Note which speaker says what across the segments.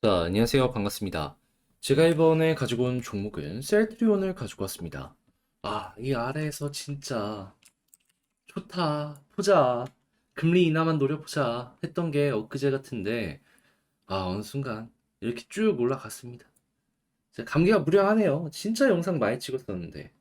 Speaker 1: 자, 안녕하세요. 반갑습니다. 제가 이번에 가지고 온 종목은 셀트리온을 가지고 왔습니다. 이 아래에서 진짜 좋다, 보자, 금리 인하만 노려보자 했던 게 엊그제 같은데, 어느 순간 이렇게 쭉 올라갔습니다. 감기가 무량하네요. 진짜 영상 많이 찍었었는데.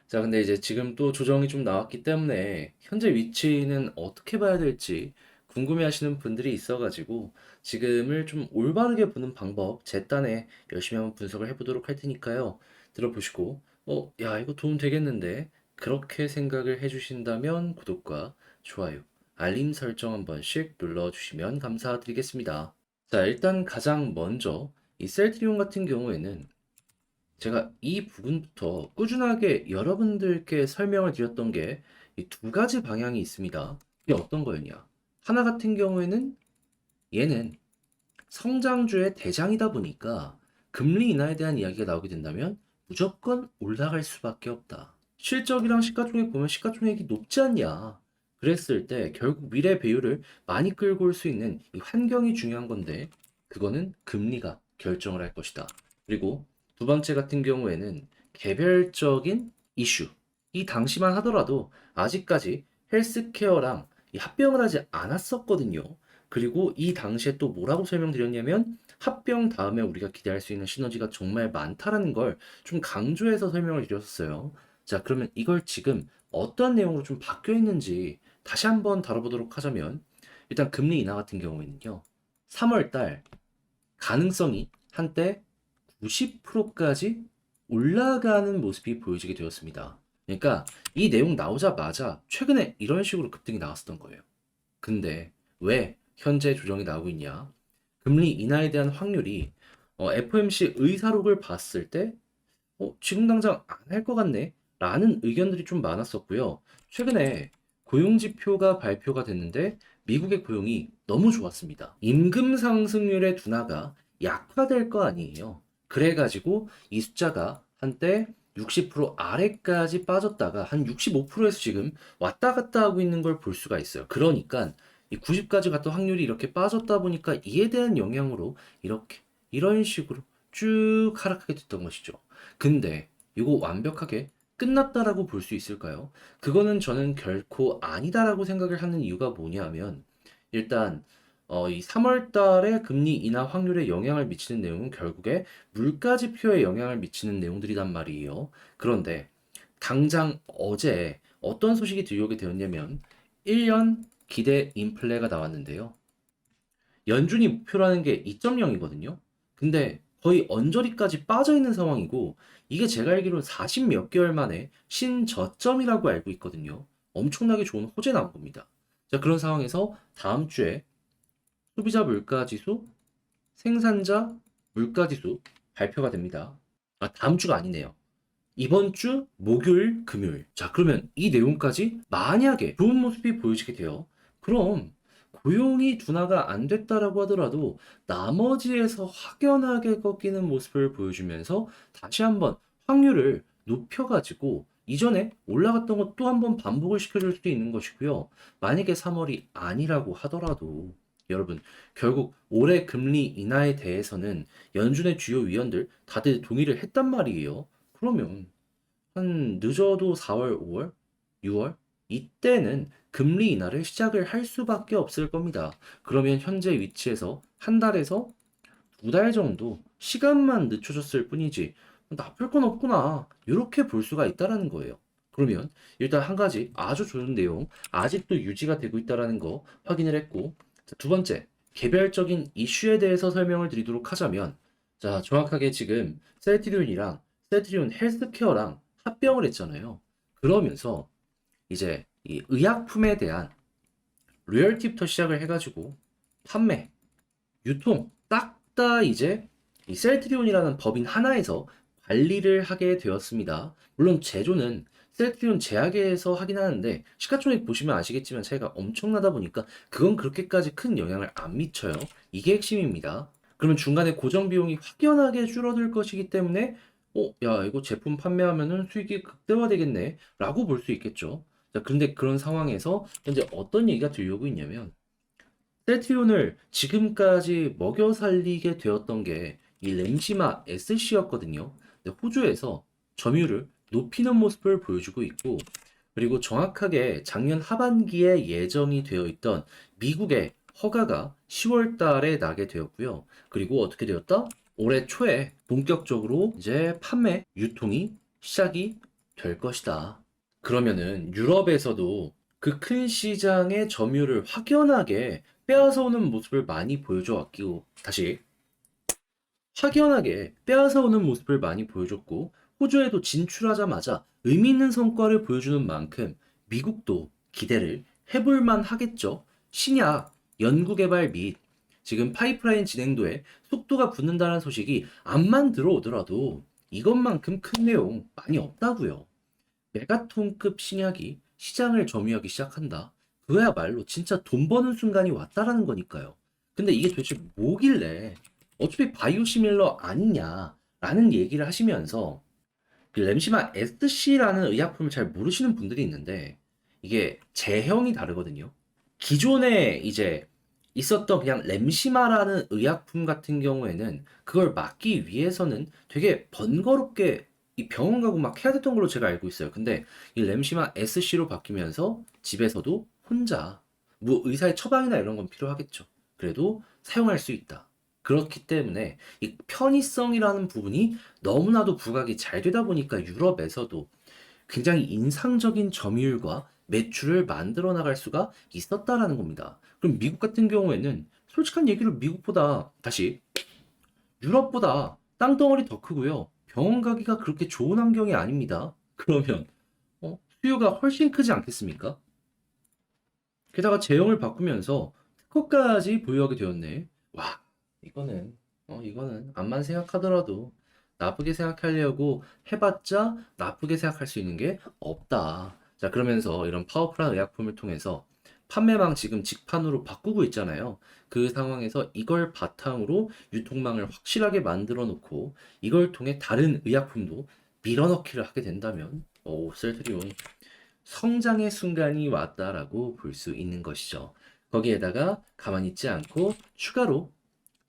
Speaker 1: 자, 근데 이제 지금 또 조정이 좀 나왔기 때문에 현재 위치는 어떻게 봐야 될지 궁금해하시는 분들이 있어가지고 지금을 좀 올바르게 보는 방법 제 딴에 열심히 한번 분석을 해보도록 할 테니까요. 들어보시고 야, 이거 도움 되겠는데 그렇게 생각을 해주신다면 구독과 좋아요, 알림 설정 한 번씩 눌러주시면 감사드리겠습니다. 자, 일단 가장 먼저 이 셀트리온 같은 경우에는 제가 이 부분부터 꾸준하게 여러분들께 설명을 드렸던 게 이 두 가지 방향이 있습니다. 이게 어떤 거였냐? 하나 같은 경우에는 얘는 성장주의 대장이다 보니까 금리 인하에 대한 이야기가 나오게 된다면 무조건 올라갈 수밖에 없다. 실적이랑 시가총액 보면 시가총액이 높지 않냐? 그랬을 때 결국 미래 배율을 많이 끌고 올 수 있는 이 환경이 중요한 건데 그거는 금리가 결정을 할 것이다. 그리고 두 번째 같은 경우에는 개별적인 이슈. 이 당시만 하더라도 아직까지 헬스케어랑 이 합병을 하지 않았었거든요. 그리고 이 당시에 또 뭐라고 설명드렸냐면 합병 다음에 우리가 기대할 수 있는 시너지가 정말 많다라는 걸 좀 강조해서 설명을 드렸었어요. 자, 그러면 이걸 지금 어떤 내용으로 좀 바뀌어 있는지 다시 한번 다뤄보도록 하자면 일단 금리 인하 같은 경우에는요. 3월 달 가능성이 한때 90%까지 올라가는 모습이 보여지게 되었습니다. 그러니까 이 내용 나오자마자 최근에 이런 식으로 급등이 나왔었던 거예요. 근데 왜 현재 조정이 나오고 있냐? 금리 인하에 대한 확률이 FOMC 의사록을 봤을 때 지금 당장 안 할 것 같네? 라는 의견들이 좀 많았었고요. 최근에 고용지표가 발표가 됐는데 미국의 고용이 너무 좋았습니다. 임금 상승률의 둔화가 약화될 거 아니에요. 그래가지고 이 숫자가 한때 60% 아래까지 빠졌다가 한 65%에서 지금 왔다 갔다 하고 있는 걸 볼 수가 있어요. 그러니까 이 90까지 갔던 확률이 이렇게 빠졌다 보니까 이에 대한 영향으로 이렇게 이런 식으로 쭉 하락하게 됐던 것이죠. 근데 이거 완벽하게 끝났다라고 볼 수 있을까요? 그거는 저는 결코 아니다라고 생각을 하는 이유가 뭐냐면 일단 이 3월 달에 금리 인하 확률에 영향을 미치는 내용은 결국에 물가 지표에 영향을 미치는 내용들이란 말이에요. 그런데 당장 어제 어떤 소식이 들려오게 되었냐면 1년 기대 인플레가 나왔는데요. 연준이 목표라는 게 2.0이거든요. 근데 거의 언저리까지 빠져 있는 상황이고 이게 제가 알기로는 40 몇 개월 만에 신저점이라고 알고 있거든요. 엄청나게 좋은 호재 나온 겁니다. 자, 그런 상황에서 다음 주에 소비자 물가 지수, 생산자 물가 지수 발표가 됩니다. 다음 주가 아니네요. 이번 주 목요일, 금요일. 자, 그러면 이 내용까지 만약에 좋은 모습이 보여지게 돼요. 그럼 고용이 둔화가 안 됐다라고 하더라도 나머지에서 확연하게 꺾이는 모습을 보여주면서 다시 한번 확률을 높여가지고 이전에 올라갔던 것 또 한번 반복을 시켜줄 수도 있는 것이고요. 만약에 3월이 아니라고 하더라도 여러분, 결국 올해 금리 인하에 대해서는 연준의 주요 위원들 다들 동의를 했단 말이에요. 그러면 한 늦어도 4월, 5월, 6월 이때는 금리 인하를 시작을 할 수밖에 없을 겁니다. 그러면 현재 위치에서 한 달에서 두 달 정도 시간만 늦춰졌을 뿐이지 나쁠 건 없구나. 이렇게 볼 수가 있다라는 거예요. 그러면 일단 한 가지 아주 좋은 내용 아직도 유지가 되고 있다라는 거 확인을 했고 자, 두 번째 개별적인 이슈에 대해서 설명을 드리도록 하자면 자 정확하게 지금 셀트리온이랑 셀트리온 헬스케어랑 합병을 했잖아요. 그러면서 이제 이 의약품에 대한 로열티부터 시작을 해가지고 판매, 유통 딱 다 이제 이 셀트리온이라는 법인 하나에서 관리를 하게 되었습니다. 물론 제조는 셀트리온 제약회에서 하긴 하는데 시가총액 보시면 아시겠지만 차이가 엄청나다 보니까 그건 그렇게까지 큰 영향을 안 미쳐요. 이게 핵심입니다. 그러면 중간에 고정 비용이 확연하게 줄어들 것이기 때문에 야, 이거 제품 판매하면은 수익이 극대화되겠네 라고 볼 수 있겠죠. 자, 그런데 그런 상황에서 현재 어떤 얘기가 들려오고 있냐면 셀트리온을 지금까지 먹여 살리게 되었던 게 이 램시마 SC였거든요. 근데 호주에서 점유율을 높이는 모습을 보여주고 있고, 그리고 정확하게 작년 하반기에 예정이 되어 있던 미국의 허가가 10월 달에 나게 되었고요. 그리고 어떻게 되었다? 올해 초에 본격적으로 이제 판매, 유통이 시작이 될 것이다. 그러면은 유럽에서도 그 큰 시장의 점유율을 확연하게 빼앗아오는 모습을 많이 보여줘 왔고, 다시 확연하게 빼앗아오는 모습을 많이 보여줬고, 호주에도 진출하자마자 의미 있는 성과를 보여주는 만큼 미국도 기대를 해볼 만 하겠죠. 신약, 연구개발 및 지금 파이프라인 진행도에 속도가 붙는다는 소식이 암만 들어오더라도 이것만큼 큰 내용 많이 없다고요. 메가톤급 신약이 시장을 점유하기 시작한다. 그거야말로 진짜 돈 버는 순간이 왔다라는 거니까요. 근데 이게 도대체 뭐길래 어차피 바이오시밀러 아니냐라는 얘기를 하시면서 그 램시마 SC라는 의약품을 잘 모르시는 분들이 있는데 이게 제형이 다르거든요. 기존에 이제 있었던 그냥 램시마라는 의약품 같은 경우에는 그걸 막기 위해서는 되게 번거롭게 이 병원 가고 막 해야 됐던 걸로 제가 알고 있어요. 근데 이 램시마 SC로 바뀌면서 집에서도 혼자 뭐 의사의 처방이나 이런 건 필요하겠죠. 그래도 사용할 수 있다. 그렇기 때문에 이 편의성이라는 부분이 너무나도 부각이 잘 되다 보니까 유럽에서도 굉장히 인상적인 점유율과 매출을 만들어 나갈 수가 있었다라는 겁니다. 그럼 미국 같은 경우에는 솔직한 얘기로 미국보다 다시 유럽보다 땅덩어리 더 크고요. 병원 가기가 그렇게 좋은 환경이 아닙니다. 그러면 수요가 훨씬 크지 않겠습니까? 게다가 제형을 바꾸면서 특허까지 보유하게 되었네. 와, 이거는, 이거는 암만 생각하더라도 나쁘게 생각하려고 해봤자 나쁘게 생각할 수 있는 게 없다. 자, 그러면서 이런 파워풀한 의약품을 통해서 판매망 지금 직판으로 바꾸고 있잖아요. 그 상황에서 이걸 바탕으로 유통망을 확실하게 만들어 놓고 이걸 통해 다른 의약품도 밀어넣기를 하게 된다면, 셀트리온 성장의 순간이 왔다라고 볼 수 있는 것이죠. 거기에다가 가만히 있지 않고 추가로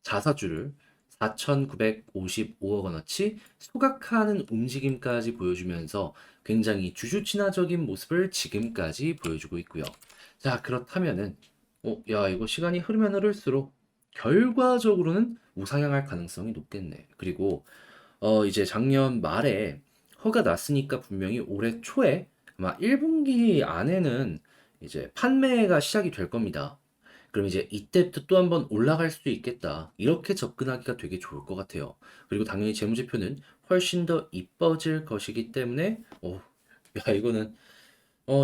Speaker 1: 자사주를 4,955억 원어치 소각하는 움직임까지 보여주면서 굉장히 주주친화적인 모습을 지금까지 보여주고 있고요. 자, 그렇다면은, 야, 이거 시간이 흐르면 흐를수록 결과적으로는 우상향할 가능성이 높겠네. 그리고 이제 작년 말에 허가 났으니까 분명히 올해 초에 아마 1분기 안에는 이제 판매가 시작이 될 겁니다. 그럼 이제 이때부터 또 한번 올라갈 수도 있겠다. 이렇게 접근하기가 되게 좋을 것 같아요. 그리고 당연히 재무제표는 훨씬 더 이뻐질 것이기 때문에, 야, 이거는,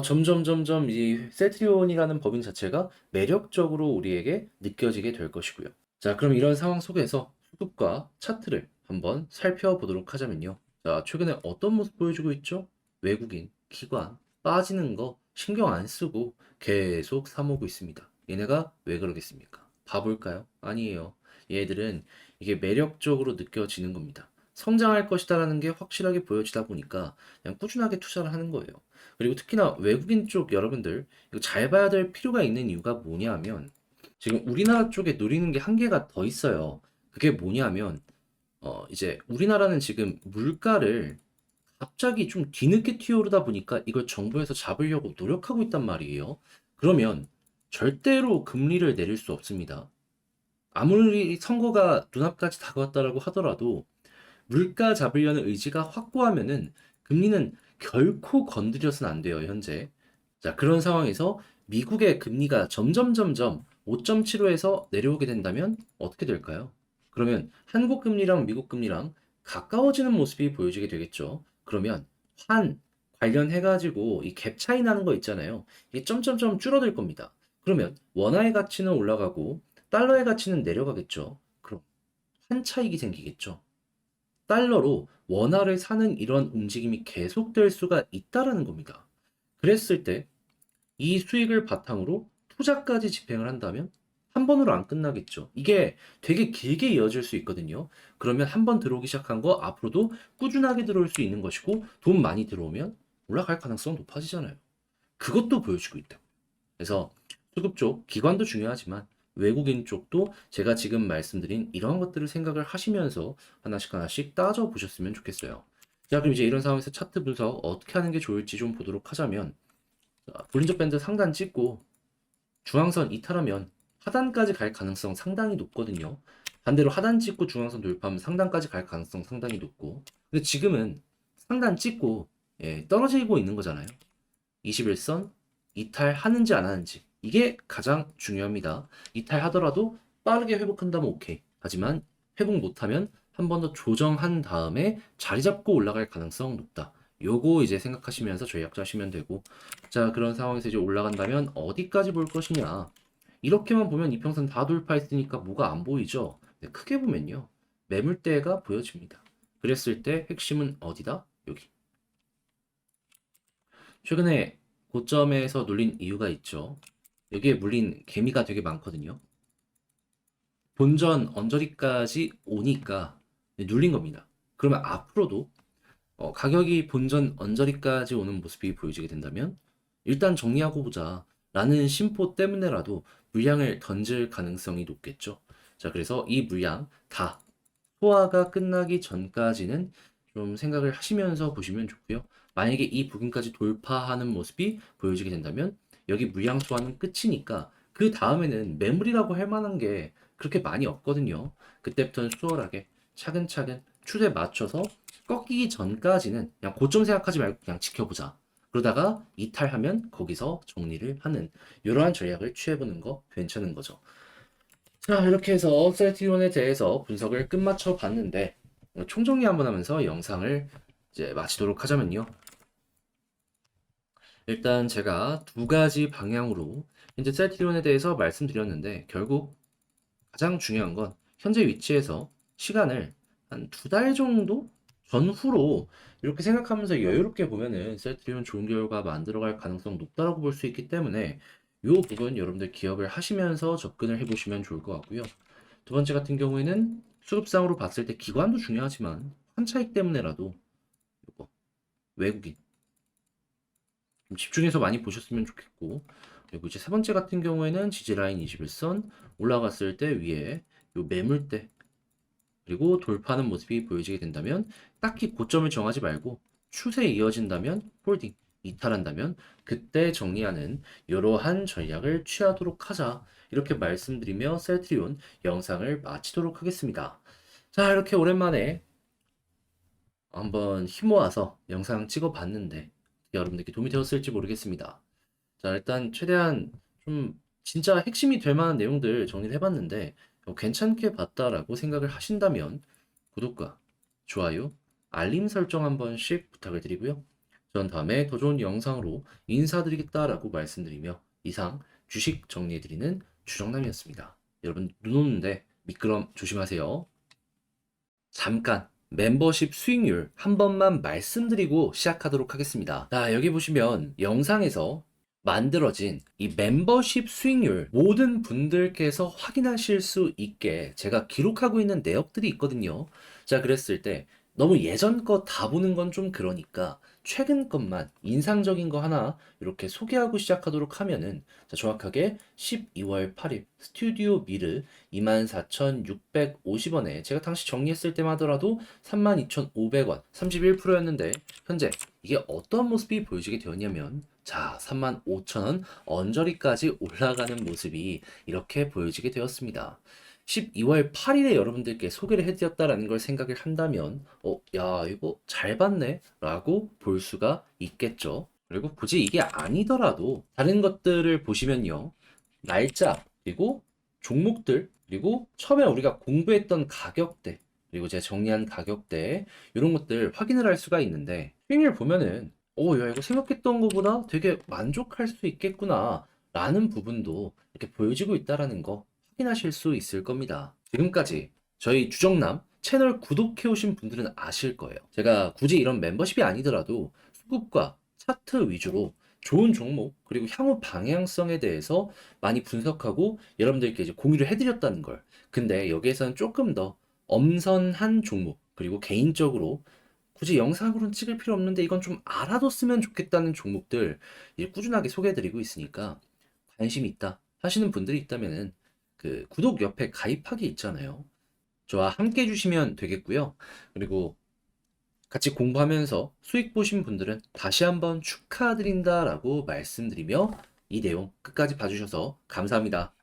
Speaker 1: 점점 이 셀트리온이라는 법인 자체가 매력적으로 우리에게 느껴지게 될 것이고요. 자, 그럼 이런 상황 속에서 수급과 차트를 한번 살펴보도록 하자면요. 자, 최근에 어떤 모습 보여주고 있죠? 외국인, 기관, 빠지는 거 신경 안 쓰고 계속 사모으고 있습니다. 얘네가 왜 그러겠습니까? 바볼까요? 아니에요. 얘들은 이게 매력적으로 느껴지는 겁니다. 성장할 것이다라는 게 확실하게 보여지다 보니까 그냥 꾸준하게 투자를 하는 거예요. 그리고 특히나 외국인 쪽 여러분들 이거 잘 봐야 될 필요가 있는 이유가 뭐냐 하면 지금 우리나라 쪽에 노리는 게 한계가 더 있어요. 그게 뭐냐면, 이제 우리나라는 지금 물가를 갑자기 좀 뒤늦게 튀어오르다 보니까 이걸 정부에서 잡으려고 노력하고 있단 말이에요. 그러면 절대로 금리를 내릴 수 없습니다. 아무리 선거가 눈앞까지 다가왔다라고 하더라도 물가 잡으려는 의지가 확고하면은 금리는 결코 건드려서는 안 돼요, 현재. 자, 그런 상황에서 미국의 금리가 점점 5.75에서 내려오게 된다면 어떻게 될까요? 그러면 한국 금리랑 미국 금리랑 가까워지는 모습이 보여지게 되겠죠. 그러면 환 관련해가지고 이 갭 차이 나는 거 있잖아요. 이게 점점점 줄어들 겁니다. 그러면 원화의 가치는 올라가고 달러의 가치는 내려가겠죠. 그럼 환 차익이 생기겠죠. 달러로 원화를 사는 이런 움직임이 계속될 수가 있다라는 겁니다. 그랬을 때 이 수익을 바탕으로 투자까지 집행을 한다면 한 번으로 안 끝나겠죠. 이게 되게 길게 이어질 수 있거든요. 그러면 한 번 들어오기 시작한 거 앞으로도 꾸준하게 들어올 수 있는 것이고 돈 많이 들어오면 올라갈 가능성 높아지잖아요. 그것도 보여주고 있다. 그래서 수급 쪽 기관도 중요하지만 외국인 쪽도 제가 지금 말씀드린 이러한 것들을 생각을 하시면서 하나씩 하나씩 따져 보셨으면 좋겠어요. 자, 그럼 이제 이런 상황에서 차트 분석 어떻게 하는 게 좋을지 좀 보도록 하자면, 자, 볼린저 밴드 상단 찍고 중앙선 이탈하면 하단까지 갈 가능성 상당히 높거든요. 반대로 하단 찍고 중앙선 돌파하면 상단까지 갈 가능성 상당히 높고, 근데 지금은 상단 찍고 떨어지고 있는 거잖아요. 21선 이탈하는지 안 하는지 이게 가장 중요합니다. 이탈하더라도 빠르게 회복한다면 오케이. 하지만 회복 못하면 한 번 더 조정한 다음에 자리 잡고 올라갈 가능성 높다. 요거 이제 생각하시면서 전략하시면 되고, 자, 그런 상황에서 이제 올라간다면 어디까지 볼 것이냐. 이렇게만 보면 이평선 다 돌파했으니까 뭐가 안 보이죠. 네, 크게 보면요, 매물대가 보여집니다. 그랬을 때 핵심은 어디다? 여기. 최근에 고점에서 눌린 이유가 있죠. 여기에 물린 개미가 되게 많거든요. 본전 언저리까지 오니까 눌린 겁니다. 그러면 앞으로도 가격이 본전 언저리까지 오는 모습이 보여지게 된다면 일단 정리하고 보자 라는 심포 때문에라도 물량을 던질 가능성이 높겠죠. 자, 그래서 이 물량 다 소화가 끝나기 전까지는 좀 생각을 하시면서 보시면 좋고요. 만약에 이 부분까지 돌파하는 모습이 보여지게 된다면 여기 물량 소화는 끝이니까 그 다음에는 매물이라고 할 만한 게 그렇게 많이 없거든요. 그때부터는 수월하게 차근차근 추세 맞춰서 꺾이기 전까지는 그냥 고점 생각하지 말고 그냥 지켜보자. 그러다가 이탈하면 거기서 정리를 하는 이러한 전략을 취해보는 거 괜찮은 거죠. 자, 이렇게 해서 셀티론에 대해서 분석을 끝마쳐 봤는데, 총정리 한번 하면서 영상을 이제 마치도록 하자면요. 일단 제가 두 가지 방향으로 현재 셀티론에 대해서 말씀드렸는데, 결국 가장 중요한 건 현재 위치에서 시간을 한 두 달 정도 전후로 이렇게 생각하면서 여유롭게 보면은 셀트리온 좋은 결과 만들어갈 가능성 높다라고 볼 수 있기 때문에 이 부분 여러분들 기억을 하시면서 접근을 해보시면 좋을 것 같고요. 두 번째 같은 경우에는 수급상으로 봤을 때 기관도 중요하지만 환차익 때문에라도 이거 외국인 좀 집중해서 많이 보셨으면 좋겠고, 그리고 이제 세 번째 같은 경우에는 지지라인 21선 올라갔을 때 위에 요 매물대 그리고 돌파하는 모습이 보여지게 된다면 딱히 고점을 정하지 말고 추세에 이어진다면 홀딩, 이탈한다면 그때 정리하는 이러한 전략을 취하도록 하자. 이렇게 말씀드리며 셀트리온 영상을 마치도록 하겠습니다. 자, 이렇게 오랜만에 한번 힘 모아서 영상 찍어봤는데 여러분들께 도움이 되었을지 모르겠습니다. 자, 일단 최대한 좀 진짜 핵심이 될 만한 내용들 정리를 해봤는데 괜찮게 봤다라고 생각을 하신다면 구독과 좋아요, 알림 설정 한 번씩 부탁을 드리고요. 전 다음에 더 좋은 영상으로 인사드리겠다라고 말씀드리며 이상 주식 정리해드리는 주정남이었습니다. 여러분 눈 오는데 미끄럼 조심하세요. 잠깐 멤버십 수익률 한 번만 말씀드리고 시작하도록 하겠습니다. 자, 여기 보시면 영상에서 만들어진 이 멤버십 수익률 모든 분들께서 확인하실 수 있게 제가 기록하고 있는 내역들이 있거든요. 자, 그랬을 때 너무 예전 거 다 보는 건 좀 그러니까 최근 것만 인상적인 거 하나 이렇게 소개하고 시작하도록 하면은, 자, 정확하게 12월 8일 스튜디오 미르 24,650원에 제가 당시 정리했을 때만 하더라도 32,500원 31%였는데 현재 이게 어떤 모습이 보여지게 되었냐면, 자, 35,000원 언저리까지 올라가는 모습이 이렇게 보여지게 되었습니다. 12월 8일에 여러분들께 소개를 해드렸다라는 걸 생각을 한다면 야, 이거 잘 봤네 라고 볼 수가 있겠죠. 그리고 굳이 이게 아니더라도 다른 것들을 보시면요, 날짜 그리고 종목들 그리고 처음에 우리가 공부했던 가격대 그리고 제가 정리한 가격대 이런 것들 확인을 할 수가 있는데, 수익률 보면은 야, 이거 생각했던 것보다 되게 만족할 수 있겠구나 라는 부분도 이렇게 보여지고 있다라는 거 확인하실 수 있을 겁니다. 지금까지 저희 주정남 채널 구독해 오신 분들은 아실 거예요. 제가 굳이 이런 멤버십이 아니더라도 수급과 차트 위주로 좋은 종목 그리고 향후 방향성에 대해서 많이 분석하고 여러분들께 이제 공유를 해드렸다는 걸. 근데 여기에서는 조금 더 엄선한 종목 그리고 개인적으로 굳이 영상으로는 찍을 필요 없는데 이건 좀 알아뒀으면 좋겠다는 종목들 이제 꾸준하게 소개해드리고 있으니까 관심 있다 하시는 분들이 있다면은 그 구독 옆에 가입하기 있잖아요. 저와 함께 해주시면 되겠고요. 그리고 같이 공부하면서 수익 보신 분들은 다시 한번 축하드린다라고 말씀드리며 이 내용 끝까지 봐주셔서 감사합니다.